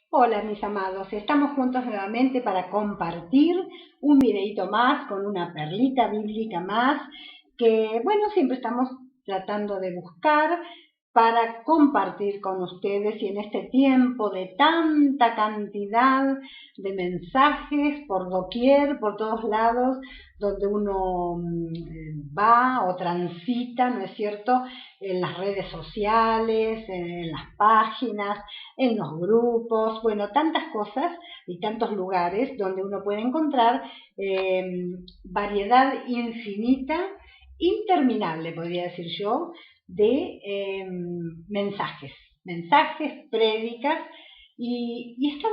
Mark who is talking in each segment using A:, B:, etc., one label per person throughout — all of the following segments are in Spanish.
A: Hola mis amados, estamos juntos nuevamente para compartir un videito más con una perlita bíblica más que, bueno, siempre estamos tratando de buscar para compartir con ustedes y en este tiempo de tanta cantidad de mensajes por doquier, por todos lados, donde uno va o transita, ¿no es cierto?, en las redes sociales, en las páginas, en los grupos, bueno, tantas cosas y tantos lugares donde uno puede encontrar variedad infinita, interminable, podría decir yo, de mensajes, prédicas, y está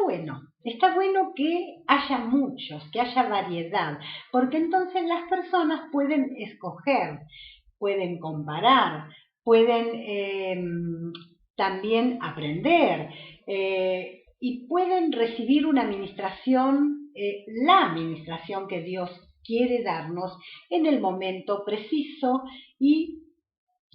A: bueno que haya muchos, que haya variedad, porque entonces las personas pueden escoger, pueden comparar, pueden también aprender y pueden recibir una administración, la administración que Dios quiere darnos en el momento preciso y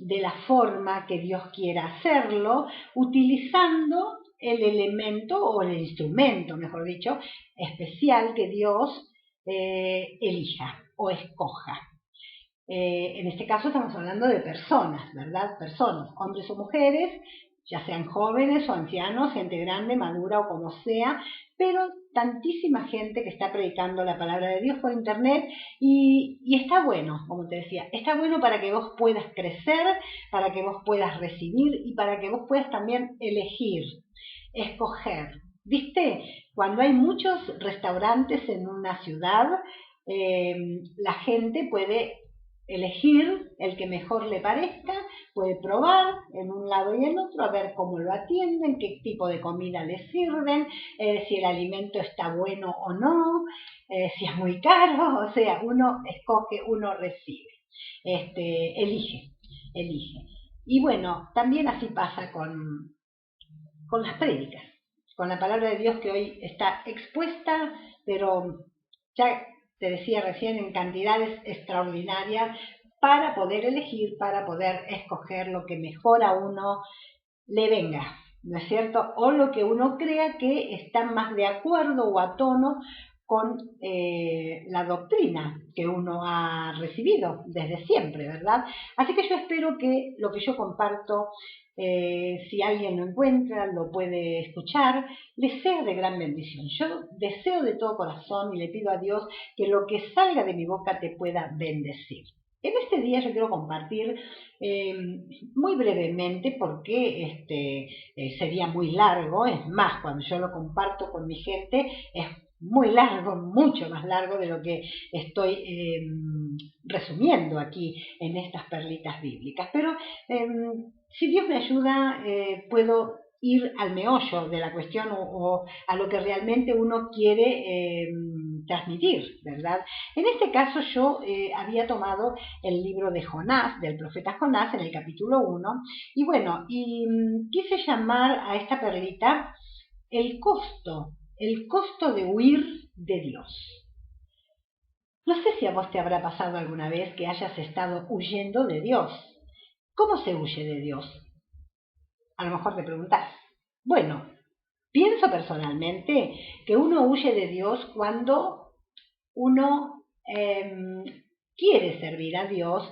A: de la forma que Dios quiera hacerlo, utilizando el elemento o el instrumento, mejor dicho, especial que Dios elija o escoja. En este caso estamos hablando de personas, ¿verdad? Personas, hombres o mujeres, ya sean jóvenes o ancianos, gente grande, madura o como sea, pero tantísima gente que está predicando la palabra de Dios por internet y está bueno, como te decía, está bueno para que vos puedas crecer, para que vos puedas recibir y para que vos puedas también elegir, escoger. ¿Viste? Cuando hay muchos restaurantes en una ciudad, la gente puede elegir el que mejor le parezca, puede probar en un lado y en otro, a ver cómo lo atienden, qué tipo de comida le sirven, si el alimento está bueno o no, si es muy caro, o sea, uno escoge, uno recibe, elige. Y bueno, también así pasa con las prédicas, con la palabra de Dios que hoy está expuesta, pero ya te decía recién, en cantidades extraordinarias para poder elegir, para poder escoger lo que mejor a uno le venga, ¿no es cierto? O lo que uno crea que está más de acuerdo o a tono con la doctrina que uno ha recibido desde siempre, ¿verdad? Así que yo espero que lo que yo comparto, si alguien lo encuentra, lo puede escuchar, le sea de gran bendición. Yo deseo de todo corazón y le pido a Dios que lo que salga de mi boca te pueda bendecir. En este día yo quiero compartir muy brevemente porque sería muy largo, es más, cuando yo lo comparto con mi gente es muy largo, mucho más largo de lo que estoy resumiendo aquí en estas perlitas bíblicas. Pero si Dios me ayuda, puedo ir al meollo de la cuestión o a lo que realmente uno quiere transmitir, ¿verdad? En este caso yo había tomado el libro de Jonás, del profeta Jonás, en el capítulo 1, y bueno, quise llamar a esta perlita el costo de huir de Dios. No sé si a vos te habrá pasado alguna vez que hayas estado huyendo de Dios. ¿Cómo se huye de Dios? A lo mejor te preguntás. Bueno, pienso personalmente que uno huye de Dios cuando uno quiere servir a Dios,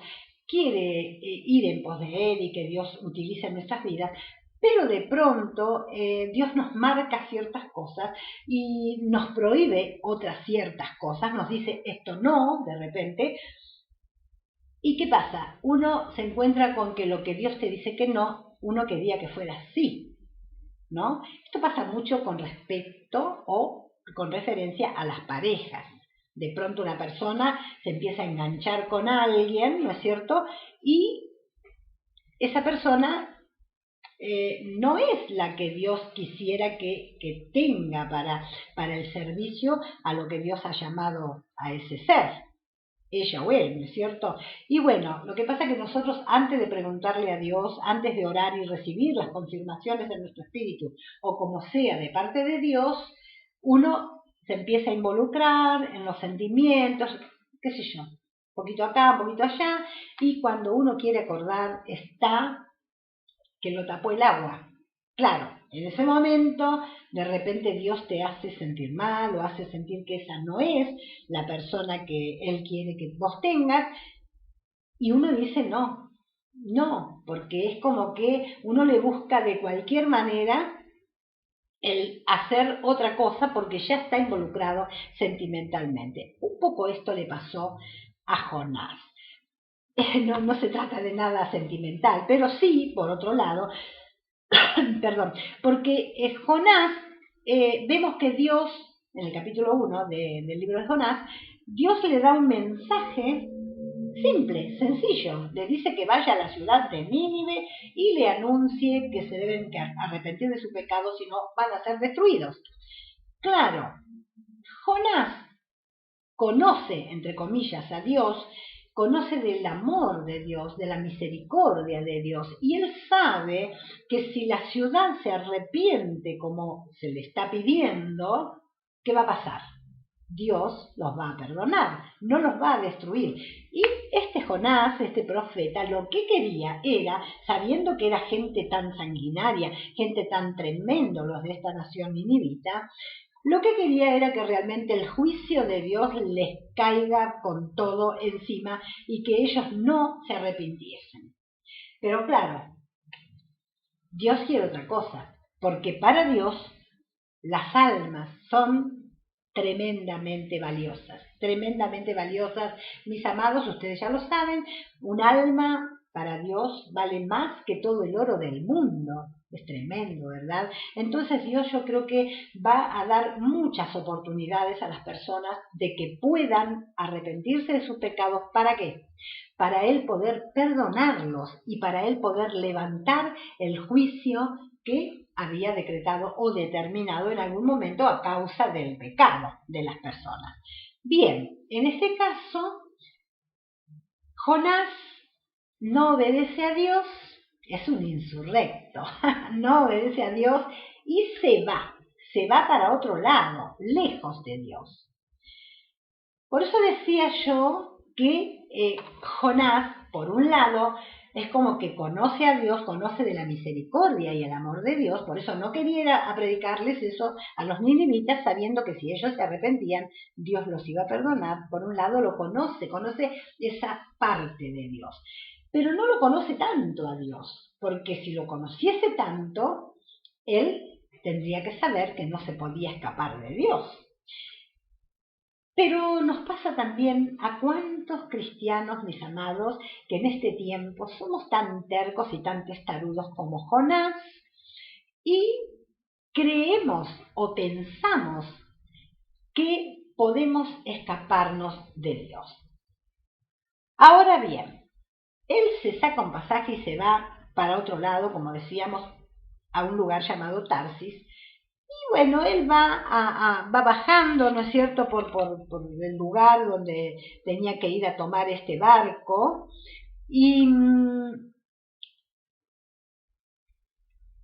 A: quiere ir en pos de Él y que Dios utilice nuestras vidas, pero de pronto Dios nos marca ciertas cosas y nos prohíbe otras ciertas cosas, nos dice esto no, de repente. ¿Y qué pasa? Uno se encuentra con que lo que Dios te dice que no, uno quería que fuera sí, ¿no? Esto pasa mucho con respecto o con referencia a las parejas. De pronto una persona se empieza a enganchar con alguien, ¿no es cierto? Y esa persona no es la que Dios quisiera que tenga para el servicio a lo que Dios ha llamado a ese ser, ella o él, ¿no es cierto? Y bueno, lo que pasa es que nosotros antes de preguntarle a Dios, antes de orar y recibir las confirmaciones de nuestro espíritu, o como sea de parte de Dios, uno se empieza a involucrar en los sentimientos, qué sé yo, un poquito acá, un poquito allá, y cuando uno quiere acordar está que lo tapó el agua. Claro, En ese momento, de repente Dios te hace sentir mal o hace sentir que esa no es la persona que Él quiere que vos tengas, y uno dice no, no, porque es como que uno le busca de cualquier manera el hacer otra cosa porque ya está involucrado sentimentalmente. Un poco esto le pasó a Jonás. No, no se trata de nada sentimental, pero sí, por otro lado, perdón, porque Jonás, vemos que Dios, en el capítulo 1 del libro de Jonás, Dios le da un mensaje simple, sencillo. Le dice que vaya a la ciudad de Nínive y le anuncie que se deben arrepentir de su pecado, si no van a ser destruidos. Claro, Jonás conoce, entre comillas, a Dios, conoce del amor de Dios, de la misericordia de Dios, y él sabe que si la ciudad se arrepiente como se le está pidiendo, ¿qué va a pasar? Dios los va a perdonar, no los va a destruir. Y este Jonás, este profeta, lo que quería era, sabiendo que era gente tan sanguinaria, gente tan tremendo los de esta nación ninivita, lo que quería era que realmente el juicio de Dios les caiga con todo encima y que ellos no se arrepintiesen. Pero claro, Dios quiere otra cosa, porque para Dios las almas son tremendamente valiosas, mis amados, ustedes ya lo saben, un alma para Dios vale más que todo el oro del mundo. Es tremendo, ¿verdad? Entonces Dios, yo creo que va a dar muchas oportunidades a las personas de que puedan arrepentirse de sus pecados. ¿Para qué? Para Él poder perdonarlos y para Él poder levantar el juicio que había decretado o determinado en algún momento a causa del pecado de las personas. Bien, en este caso, Jonás no obedece a Dios, es un insurrecto, no obedece a Dios y se va para otro lado, lejos de Dios. Por eso decía yo que Jonás, por un lado, es como que conoce a Dios, conoce de la misericordia y el amor de Dios, por eso no quería ir a predicarles eso a los ninivitas, sabiendo que si ellos se arrepentían, Dios los iba a perdonar. Por un lado lo conoce esa parte de Dios, pero no lo conoce tanto a Dios, porque si lo conociese tanto, él tendría que saber que no se podía escapar de Dios. Pero nos pasa también a cuántos cristianos, mis amados, que en este tiempo somos tan tercos y tan testarudos como Jonás y creemos o pensamos que podemos escaparnos de Dios. Ahora bien, él se saca un pasaje y se va para otro lado, como decíamos, a un lugar llamado Tarsis. Y bueno, él va bajando, ¿no es cierto?, por el lugar donde tenía que ir a tomar este barco. Y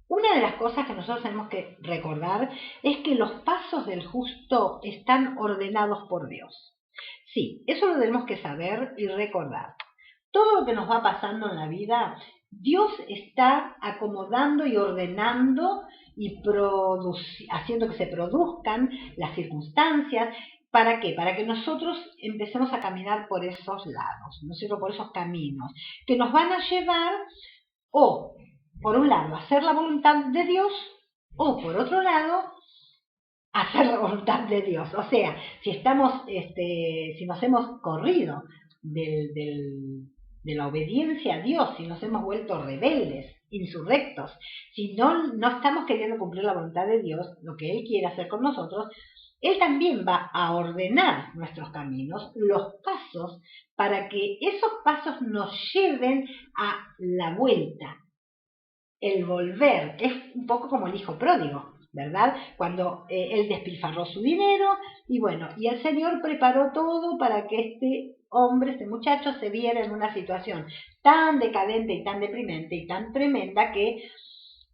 A: una de las cosas que nosotros tenemos que recordar es que los pasos del justo están ordenados por Dios. Sí, eso lo tenemos que saber y recordar. Todo lo que nos va pasando en la vida, Dios está acomodando y ordenando y haciendo que se produzcan las circunstancias. ¿Para qué? Para que nosotros empecemos a caminar por esos lados, ¿no es cierto?, por esos caminos, que nos van a llevar o, por un lado, a hacer la voluntad de Dios, o, por otro lado, hacer la voluntad de Dios. O sea, si nos hemos corrido de la obediencia a Dios, si nos hemos vuelto rebeldes, insurrectos, si no estamos queriendo cumplir la voluntad de Dios, lo que Él quiere hacer con nosotros, Él también va a ordenar nuestros caminos, los pasos, para que esos pasos nos lleven a la vuelta, el volver. Es un poco como el hijo pródigo, ¿verdad? Cuando él despilfarró su dinero y bueno, y el Señor preparó todo para que este hombre, este muchacho, se viera en una situación tan decadente y tan deprimente y tan tremenda que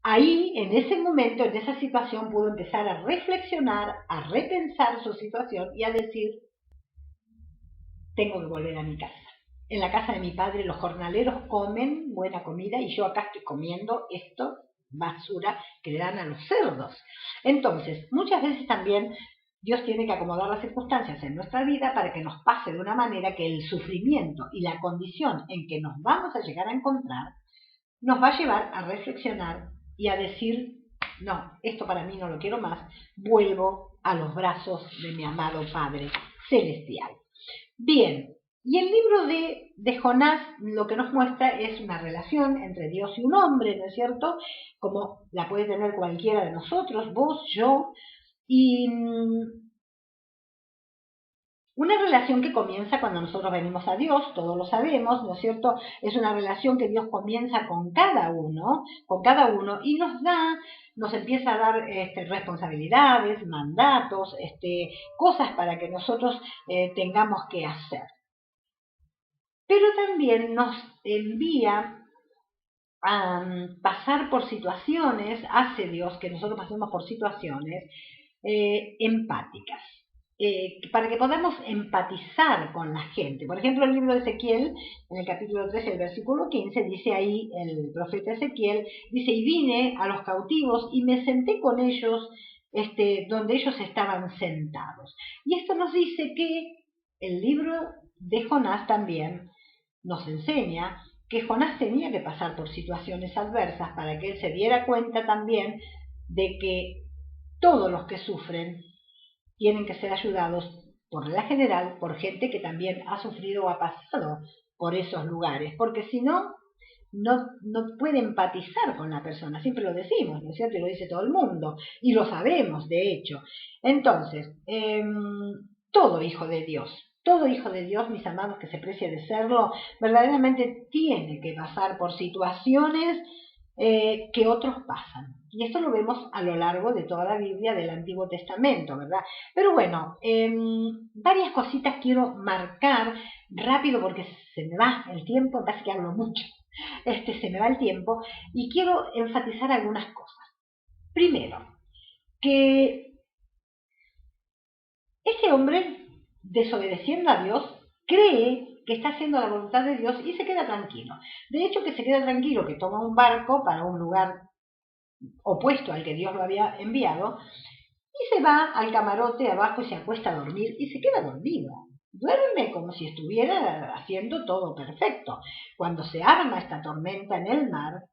A: ahí, en ese momento, en esa situación, pudo empezar a reflexionar, a repensar su situación y a decir, tengo que volver a mi casa. En la casa de mi padre los jornaleros comen buena comida y yo acá estoy comiendo esto basura que le dan a los cerdos. Entonces, muchas veces también Dios tiene que acomodar las circunstancias en nuestra vida para que nos pase de una manera que el sufrimiento y la condición en que nos vamos a llegar a encontrar nos va a llevar a reflexionar y a decir, no, esto para mí no lo quiero más, vuelvo a los brazos de mi amado Padre Celestial. Bien, y el libro de Jonás lo que nos muestra es una relación entre Dios y un hombre, ¿no es cierto? Como la puede tener cualquiera de nosotros, vos, yo, y una relación que comienza cuando nosotros venimos a Dios, todos lo sabemos, ¿no es cierto? Es una relación que Dios comienza con cada uno, y nos empieza a dar responsabilidades, mandatos, cosas para que nosotros tengamos que hacer. Pero también nos envía a pasar por situaciones, hace Dios que nosotros pasemos por situaciones empáticas. Para que podamos empatizar con la gente. Por ejemplo, el libro de Ezequiel, en el capítulo 13, el versículo 15, dice ahí el profeta Ezequiel, dice, y vine a los cautivos y me senté con ellos donde ellos estaban sentados. Y esto nos dice que el libro de Jonás también nos enseña que Jonás tenía que pasar por situaciones adversas para que él se diera cuenta también de que todos los que sufren tienen que ser ayudados por la general, por gente que también ha sufrido o ha pasado por esos lugares, porque si no, no puede empatizar con la persona, siempre lo decimos, ¿no es cierto? Y lo dice todo el mundo, y lo sabemos, de hecho. Entonces, todo hijo de Dios, mis amados, que se precie de serlo, verdaderamente tiene que pasar por situaciones que otros pasan. Y esto lo vemos a lo largo de toda la Biblia del Antiguo Testamento, ¿verdad? Pero bueno, varias cositas quiero marcar rápido porque se me va el tiempo, casi que hablo mucho, se me va el tiempo, y quiero enfatizar algunas cosas. Primero, que ese hombre, desobedeciendo a Dios, cree que está haciendo la voluntad de Dios y se queda tranquilo. De hecho, que se queda tranquilo, que toma un barco para un lugar opuesto al que Dios lo había enviado, y se va al camarote abajo y se acuesta a dormir y se queda dormido. Duerme como si estuviera haciendo todo perfecto. Cuando se arma esta tormenta en el mar,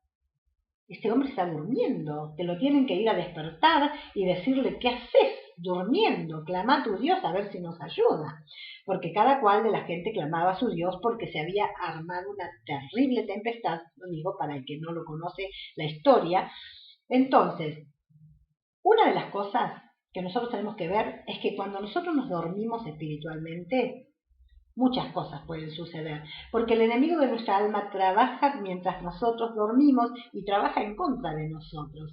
A: este hombre está durmiendo, te lo tienen que ir a despertar y decirle, ¿qué haces durmiendo? Clama a tu Dios a ver si nos ayuda. Porque cada cual de la gente clamaba a su Dios porque se había armado una terrible tempestad, lo digo para el que no lo conoce la historia. Entonces, una de las cosas que nosotros tenemos que ver es que cuando nosotros nos dormimos espiritualmente, muchas cosas pueden suceder, porque el enemigo de nuestra alma trabaja mientras nosotros dormimos y trabaja en contra de nosotros.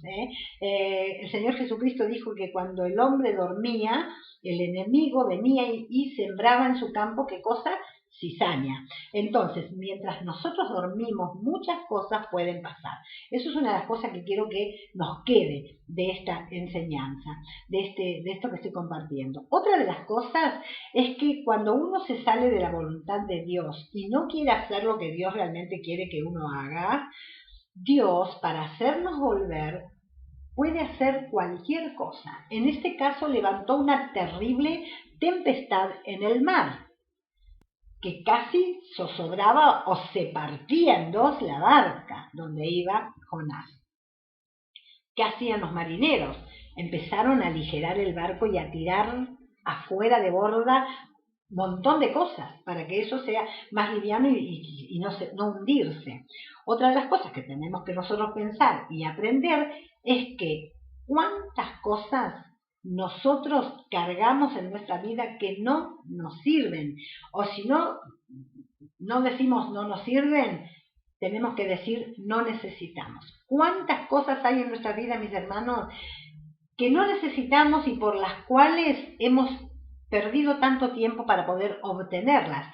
A: El Señor Jesucristo dijo que cuando el hombre dormía, el enemigo venía y sembraba en su campo, ¿qué cosa? Cizaña. Entonces, mientras nosotros dormimos, muchas cosas pueden pasar. Eso es una de las cosas que quiero que nos quede de esta enseñanza, de esto que estoy compartiendo. Otra de las cosas es que cuando uno se sale de la voluntad de Dios y no quiere hacer lo que Dios realmente quiere que uno haga, Dios, para hacernos volver, puede hacer cualquier cosa. En este caso levantó una terrible tempestad en el mar, que casi zozobraba o se partía en dos la barca donde iba Jonás. ¿Qué hacían los marineros? Empezaron a aligerar el barco y a tirar afuera de borda un montón de cosas para que eso sea más liviano y no hundirse. Otra de las cosas que tenemos que nosotros pensar y aprender es que cuántas cosas nosotros cargamos en nuestra vida que no nos sirven, o si no decimos no nos sirven, tenemos que decir no necesitamos. ¿Cuántas cosas hay en nuestra vida, mis hermanos, que no necesitamos y por las cuales hemos perdido tanto tiempo para poder obtenerlas?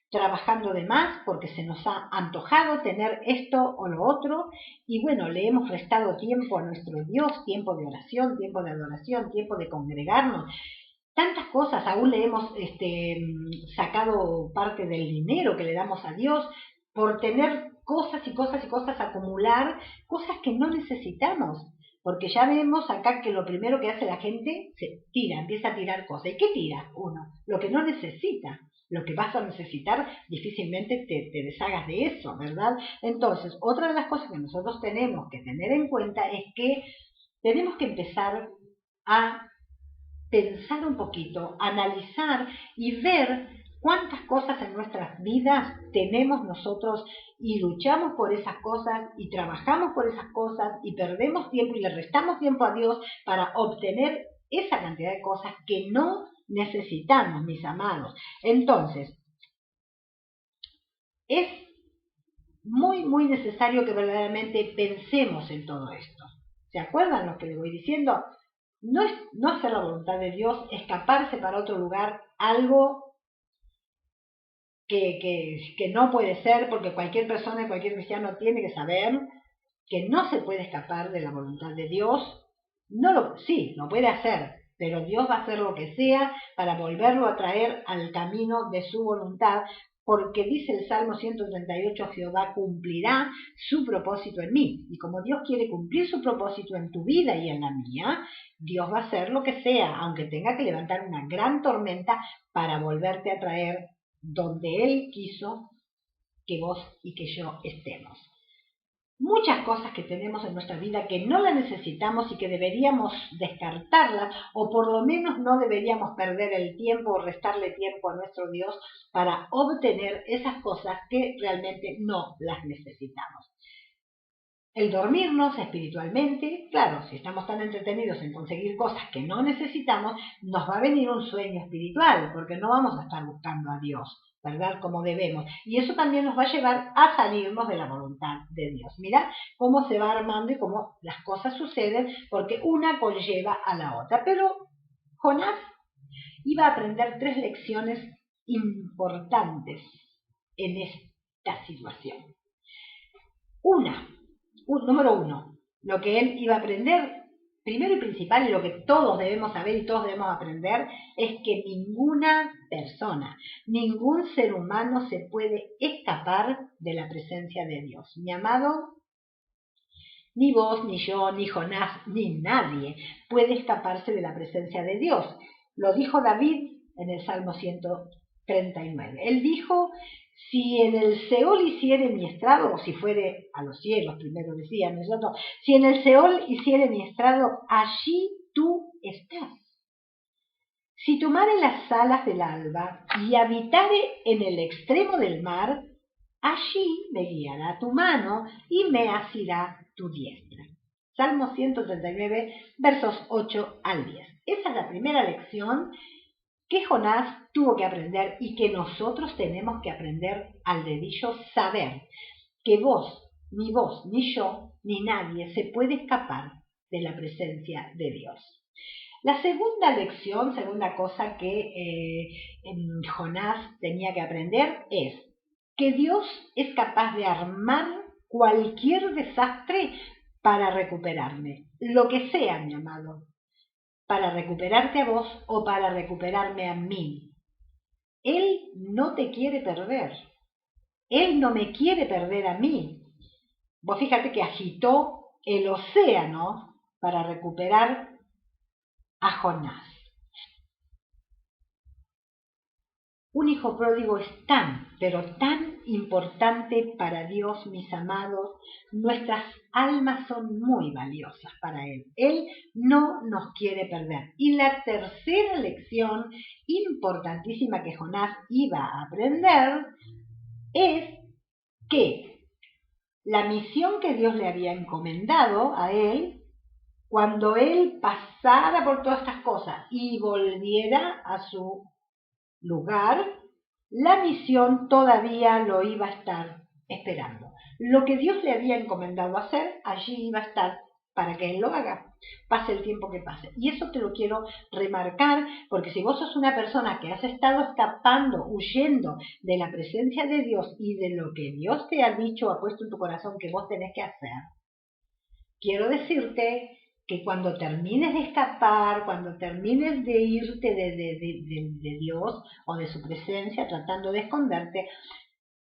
A: Trabajando de más porque se nos ha antojado tener esto o lo otro, y bueno, le hemos restado tiempo a nuestro Dios, tiempo de oración, tiempo de adoración, tiempo de congregarnos. Tantas cosas, aún le hemos sacado parte del dinero que le damos a Dios por tener cosas y cosas y cosas, acumular cosas que no necesitamos. Porque ya vemos acá que lo primero que hace la gente se tira, empieza a tirar cosas. ¿Y qué tira uno? Lo que no necesita. Lo que vas a necesitar, difícilmente te deshagas de eso, ¿verdad? Entonces, otra de las cosas que nosotros tenemos que tener en cuenta es que tenemos que empezar a pensar un poquito, analizar y ver cuántas cosas en nuestras vidas tenemos nosotros y luchamos por esas cosas y trabajamos por esas cosas y perdemos tiempo y le restamos tiempo a Dios para obtener esa cantidad de cosas que no necesitamos, mis amados. Entonces, es muy, muy necesario que verdaderamente pensemos en todo esto. ¿Se acuerdan lo que les voy diciendo? No hacer la voluntad de Dios, escaparse para otro lugar, algo que no puede ser, porque cualquier persona, cualquier cristiano tiene que saber que no se puede escapar de la voluntad de Dios. Sí, lo puede hacer, pero Dios va a hacer lo que sea para volverlo a traer al camino de su voluntad, porque dice el Salmo 138, Jehová cumplirá su propósito en mí. Y como Dios quiere cumplir su propósito en tu vida y en la mía, Dios va a hacer lo que sea, aunque tenga que levantar una gran tormenta para volverte a traer donde Él quiso que vos y que yo estemos. Muchas cosas que tenemos en nuestra vida que no las necesitamos y que deberíamos descartarlas, o por lo menos no deberíamos perder el tiempo o restarle tiempo a nuestro Dios para obtener esas cosas que realmente no las necesitamos. El dormirnos espiritualmente, claro, si estamos tan entretenidos en conseguir cosas que no necesitamos, nos va a venir un sueño espiritual, porque no vamos a estar buscando a Dios, ¿verdad? Como debemos. Y eso también nos va a llevar a salirnos de la voluntad de Dios. Mirá cómo se va armando y cómo las cosas suceden, porque una conlleva a la otra. Pero Jonás iba a aprender 3 lecciones importantes en esta situación. Número 1, lo que él iba a aprender, primero y principal, y lo que todos debemos saber y todos debemos aprender, es que ninguna persona, ningún ser humano se puede escapar de la presencia de Dios. Mi amado, ni vos, ni yo, ni Jonás, ni nadie puede escaparse de la presencia de Dios. Lo dijo David en el Salmo 139. Él dijo: si en el Seol hiciere mi estrado, o si fuere a los cielos, primero decía nosotros, si en el Seol hiciere mi estrado, allí tú estás. Si tomare las alas del alba y habitare en el extremo del mar, allí me guiará tu mano y me asirá tu diestra. Salmo 139, versos 8 al 10. Esa es la primera lección que Jonás tuvo que aprender y que nosotros tenemos que aprender al dedillo, saber que vos, ni yo, ni nadie se puede escapar de la presencia de Dios. La segunda lección, segunda cosa que Jonás tenía que aprender es que Dios es capaz de armar cualquier desastre para recuperarme, lo que sea, mi amado, para recuperarte a vos o para recuperarme a mí. Él no te quiere perder. Él no me quiere perder a mí. Vos fíjate que agitó el océano para recuperar a Jonás. Un hijo pródigo es tan, pero tan importante para Dios, mis amados. Nuestras almas son muy valiosas para Él. Él no nos quiere perder. Y la tercera lección importantísima que Jonás iba a aprender es que la misión que Dios le había encomendado a él, cuando él pasara por todas estas cosas y volviera a su lugar, la misión todavía lo iba a estar esperando. Lo que Dios le había encomendado hacer, allí iba a estar para que él lo haga, pase el tiempo que pase. Y eso te lo quiero remarcar, porque si vos sos una persona que has estado escapando, huyendo de la presencia de Dios y de lo que Dios te ha dicho, ha puesto en tu corazón que vos tenés que hacer, quiero decirte que cuando termines de escapar, cuando termines de irte de Dios o de su presencia, tratando de esconderte,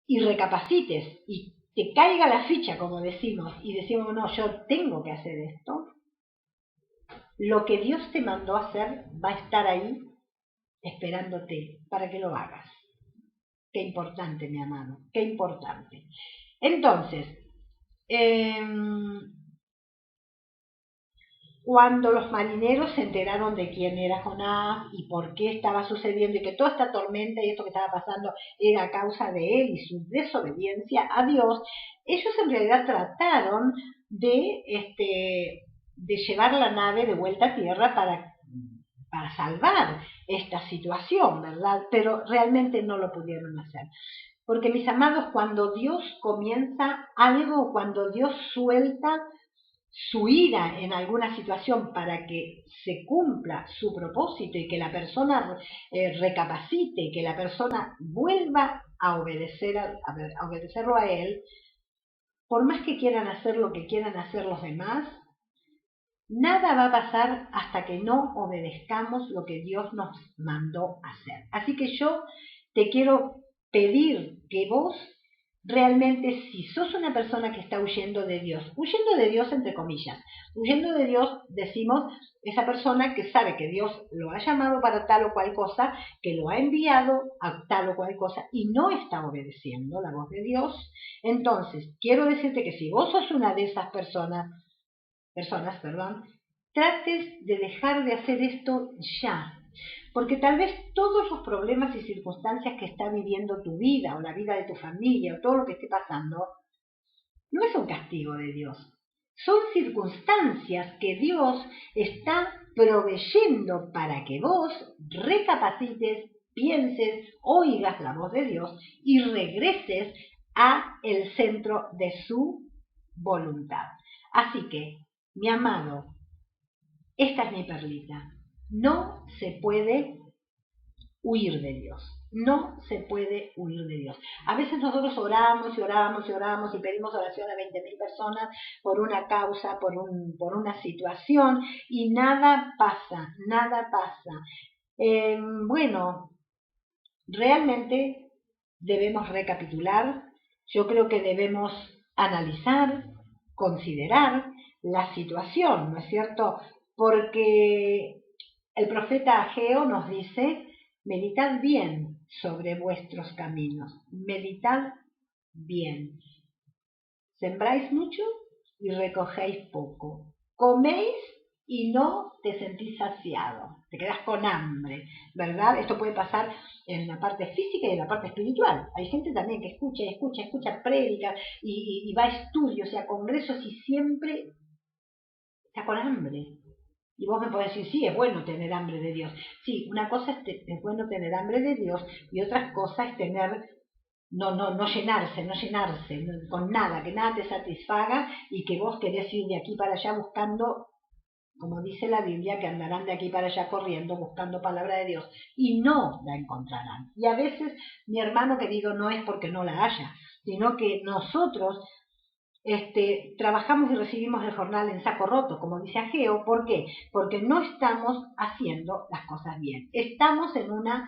A: y recapacites y te caiga la ficha, como decimos, y decimos, no, yo tengo que hacer esto, lo que Dios te mandó a hacer va a estar ahí esperándote para que lo hagas. Qué importante, mi amado, qué importante. Entonces, cuando los marineros se enteraron de quién era Jonás y por qué estaba sucediendo y que toda esta tormenta y esto que estaba pasando era a causa de él y su desobediencia a Dios, ellos en realidad trataron de llevar la nave de vuelta a tierra para salvar esta situación, ¿verdad? Pero realmente no lo pudieron hacer. Porque, mis amados, cuando Dios comienza algo, cuando Dios suelta su ira en alguna situación para que se cumpla su propósito y que la persona recapacite, que la persona vuelva a obedecerlo a él, por más que quieran hacer lo que quieran hacer los demás, nada va a pasar hasta que no obedezcamos lo que Dios nos mandó hacer. Así que yo te quiero pedir que vos realmente, si sos una persona que está huyendo de Dios entre comillas, huyendo de Dios decimos esa persona que sabe que Dios lo ha llamado para tal o cual cosa, que lo ha enviado a tal o cual cosa y no está obedeciendo la voz de Dios, entonces quiero decirte que si vos sos una de esas personas, trates de dejar de hacer esto ya. Porque tal vez todos los problemas y circunstancias que está viviendo tu vida o la vida de tu familia o todo lo que esté pasando, no es un castigo de Dios. Son circunstancias que Dios está proveyendo para que vos recapacites, pienses, oigas la voz de Dios y regreses a el centro de su voluntad. Así que, mi amado, esta es mi perlita. No se puede huir de Dios. No se puede huir de Dios. A veces nosotros oramos y oramos y oramos y pedimos oración a 20.000 personas por una causa, por una situación y nada pasa, nada pasa. Bueno, realmente debemos recapitular. Yo creo que debemos analizar, considerar la situación, ¿no es cierto? Porque el profeta Ageo nos dice, meditad bien sobre vuestros caminos, meditad bien. Sembráis mucho y recogéis poco. Coméis y no te sentís saciado, te quedás con hambre, ¿verdad? Esto puede pasar en la parte física y en la parte espiritual. Hay gente también que escucha prédicas y va a estudios y a congresos y siempre está con hambre. Y vos me podés decir, sí, es bueno tener hambre de Dios. Sí, una cosa es bueno tener hambre de Dios y otra cosa es tener, no llenarse con nada, que nada te satisfaga y que vos querés ir de aquí para allá buscando, como dice la Biblia, que andarán de aquí para allá corriendo buscando palabra de Dios y no la encontrarán. Y a veces, mi hermano querido, no es porque no la haya, sino que nosotros trabajamos y recibimos el jornal en saco roto, como dice Ageo. ¿Por qué? Porque no estamos haciendo las cosas bien. Estamos en una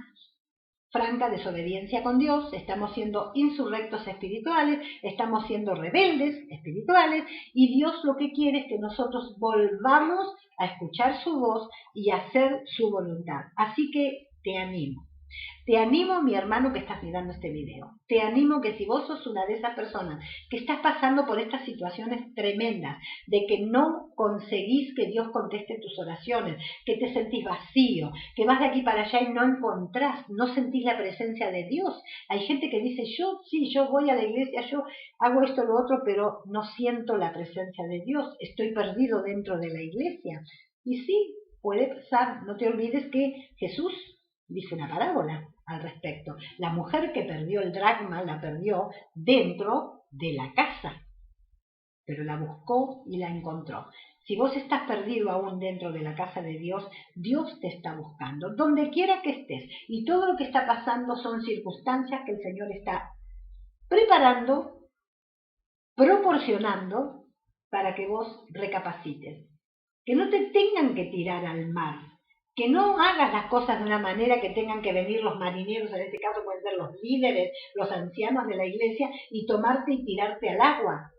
A: franca desobediencia con Dios, estamos siendo insurrectos espirituales, estamos siendo rebeldes espirituales y Dios lo que quiere es que nosotros volvamos a escuchar su voz y a hacer su voluntad. Así que te animo. Te animo, mi hermano que estás mirando este video. Te animo que si vos sos una de esas personas que estás pasando por estas situaciones tremendas, de que no conseguís que Dios conteste tus oraciones, que te sentís vacío, que vas de aquí para allá y no encontrás, no sentís la presencia de Dios. Hay gente que dice, yo voy a la iglesia, yo hago esto, lo otro, pero no siento la presencia de Dios, estoy perdido dentro de la iglesia. Y sí, puede pasar, no te olvides que Jesús dice una parábola al respecto. La mujer que perdió el dracma la perdió dentro de la casa, pero la buscó y la encontró. Si vos estás perdido aún dentro de la casa de Dios, Dios te está buscando, donde quiera que estés. Y todo lo que está pasando son circunstancias que el Señor está preparando, proporcionando, para que vos recapacites. Que no te tengan que tirar al mar, que no hagas las cosas de una manera que tengan que venir los marineros, en este caso pueden ser los líderes, los ancianos de la iglesia, y tomarte y tirarte al agua,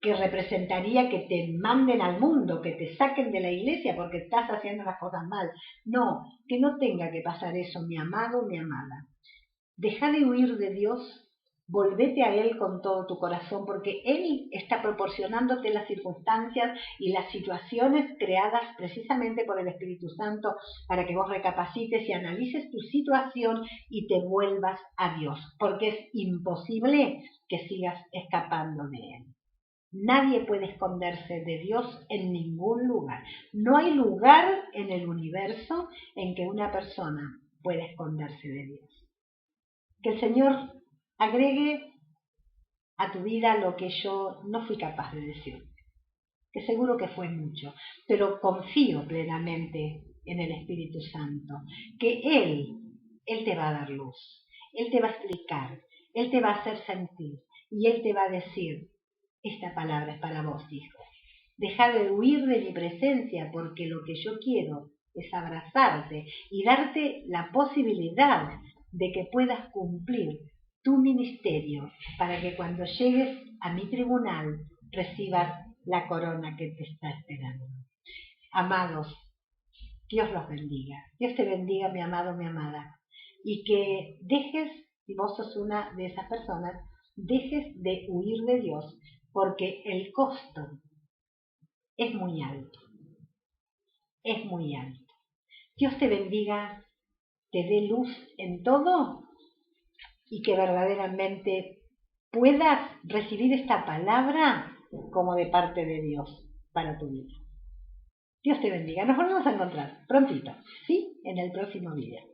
A: que representaría que te manden al mundo, que te saquen de la iglesia porque estás haciendo las cosas mal. No, que no tenga que pasar eso, mi amado, mi amada. Deja de huir de Dios. Volvete a Él con todo tu corazón, porque Él está proporcionándote las circunstancias y las situaciones creadas precisamente por el Espíritu Santo para que vos recapacites y analices tu situación y te vuelvas a Dios, porque es imposible que sigas escapando de Él. Nadie puede esconderse de Dios en ningún lugar. No hay lugar en el universo en que una persona pueda esconderse de Dios. Que el Señor agregue a tu vida lo que yo no fui capaz de decirte, que seguro que fue mucho, pero confío plenamente en el Espíritu Santo, que Él te va a dar luz, Él te va a explicar, Él te va a hacer sentir y Él te va a decir, esta palabra es para vos, hijo. Deja de huir de mi presencia porque lo que yo quiero es abrazarte y darte la posibilidad de que puedas cumplir tu ministerio para que cuando llegues a mi tribunal recibas la corona que te está esperando. Amados, Dios los bendiga. Dios te bendiga, mi amado, mi amada. Y que dejes, si vos sos una de esas personas, dejes de huir de Dios porque el costo es muy alto. Es muy alto. Dios te bendiga, te dé luz en todo y que verdaderamente puedas recibir esta palabra como de parte de Dios para tu vida. Dios te bendiga. Nos volvemos a encontrar prontito, ¿sí? En el próximo video.